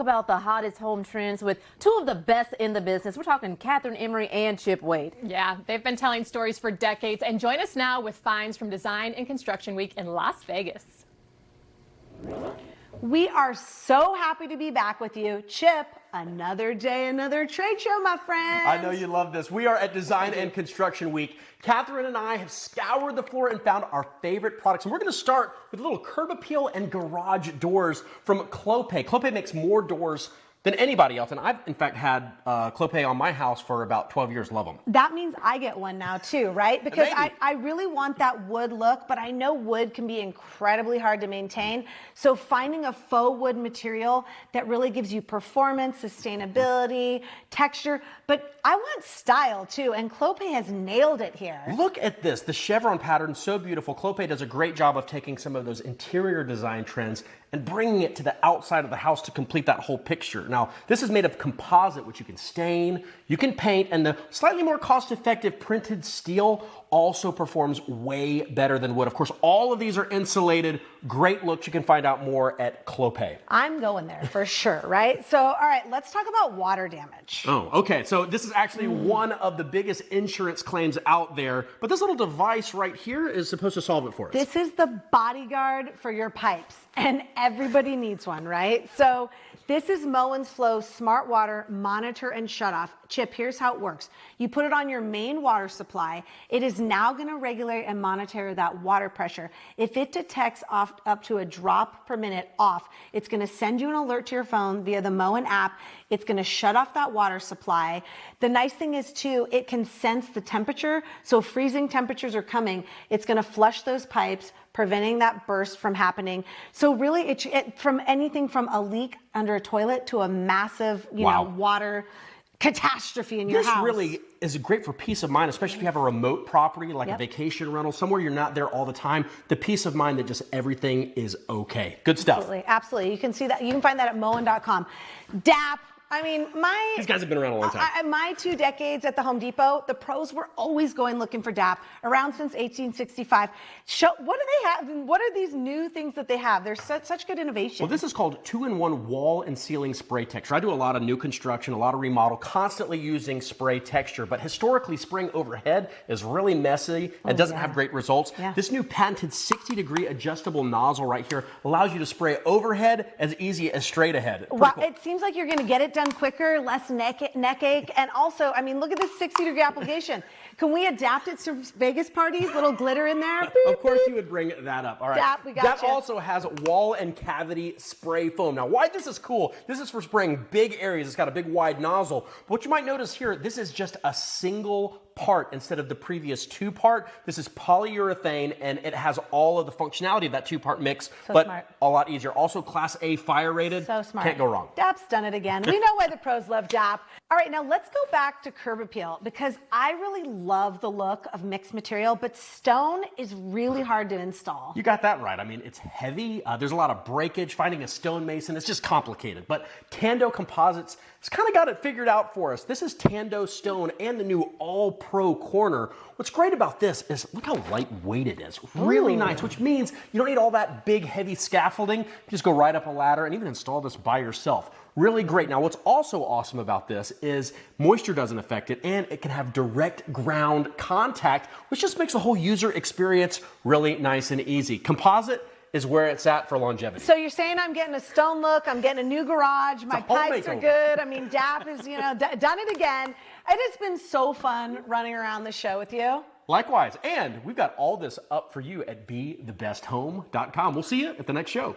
about the hottest home trends with two of the best in the business. We're talking Kathryn Emery and Chip Wade. Yeah, they've been telling stories for decades. And join us now with finds from Design and Construction Week in Las Vegas. We are so happy to be back with you. Chip, another day, another trade show, my friend. I know you love this. We are at Design and Construction Week. Kathryn and I have scoured the floor and found our favorite products. And we're going to start with little curb appeal and garage doors from Clopay. Clopay makes more doors than anybody else. And I've, in fact, had Clopay on my house for about 12 years. Love them. That means I get one now, too, right? Because I really want that wood look, but I know wood can be incredibly hard to maintain. So finding a faux wood material that really gives you performance, sustainability, texture, but I want style, too. And Clopay has nailed it here. Look at this. The chevron pattern, so beautiful. Clopay does a great job of taking some of those interior design trends and bringing it to the outside of the house to complete that whole picture. Now, this is made of composite, which you can stain, you can paint, and the slightly more cost-effective printed steel also performs way better than wood. Of course, all of these are insulated, great looks. You can find out more at Clopay. I'm going there for sure, right? So, all right, let's talk about water damage. Oh, okay. So this is actually one of the biggest insurance claims out there, but this little device right here is supposed to solve it for us. This is the bodyguard for your pipes, and everybody needs one, right? So this is Moen's Flow Smart Water Monitor and Shutoff. Chip, here's how it works. You put it on your main water supply. It is now going to regulate and monitor that water pressure. If it detects up to a drop per minute off, it's going to send you an alert to your phone via the Moen app. It's going to shut off that water supply. The nice thing is, too, it can sense the temperature. So if freezing temperatures are coming, it's going to flush those pipes, preventing that burst from happening. So really, it from anything from a leak under a toilet to a massive, you know, water catastrophe in your house. This really is great for peace of mind, especially if you have a remote property like a vacation rental, somewhere you're not there all the time. The peace of mind that just everything is okay. Good stuff. Absolutely, absolutely. You can see that. You can find that at Moen.com. DAP. I mean, these guys have been around a long time. My 2 decades at the Home Depot, the pros were always going looking for DAP, around since 1865. What do they have? What are these new things that they have? There's such good innovation. Well, this is called 2-in-1 wall and ceiling spray texture. I do a lot of new construction, a lot of remodel, constantly using spray texture, but historically spraying overhead is really messy and doesn't have great results. This new patented 60-degree adjustable nozzle right here allows you to spray overhead as easy as straight ahead. Well, cool. It seems like you're going to get it done quicker, less neck ache, and also, I mean, look at this 60-degree application. Can we adapt it to Vegas parties? Little glitter in there? Beep, of course you would bring that up. All right. DAP, we got that also has wall and cavity spray foam. Now, why this is cool, this is for spraying big areas. It's got a big wide nozzle. But what you might notice here, this is just a single part instead of the previous 2-part. This is polyurethane, and it has all of the functionality of that 2-part mix, but a lot easier. Also Class A fire rated. So smart. Can't go wrong. DAP's done it again. We know why the pros love DAP. All right, now let's go back to curb appeal, because I really love the look of mixed material, but stone is really hard to install. You got that right. I mean, it's heavy. There's a lot of breakage. Finding a stonemason, it's just complicated. But Tando Composites has kind of got it figured out for us. This is Tando Stone and the new All Pro corner. What's great about this is look how lightweight it is. Really nice, which means you don't need all that big, heavy scaffolding. You just go right up a ladder and even install this by yourself. Really great. Now, what's also awesome about this is moisture doesn't affect it, and it can have direct ground contact, which just makes the whole user experience really nice and easy. Composite is where it's at for longevity. So you're saying I'm getting a stone look, I'm getting a new garage, my pipes are good. I mean, DAP is, you know, done it again. It has been so fun running around the show with you. Likewise, and we've got all this up for you at BeTheBestHome.com. We'll see you at the next show.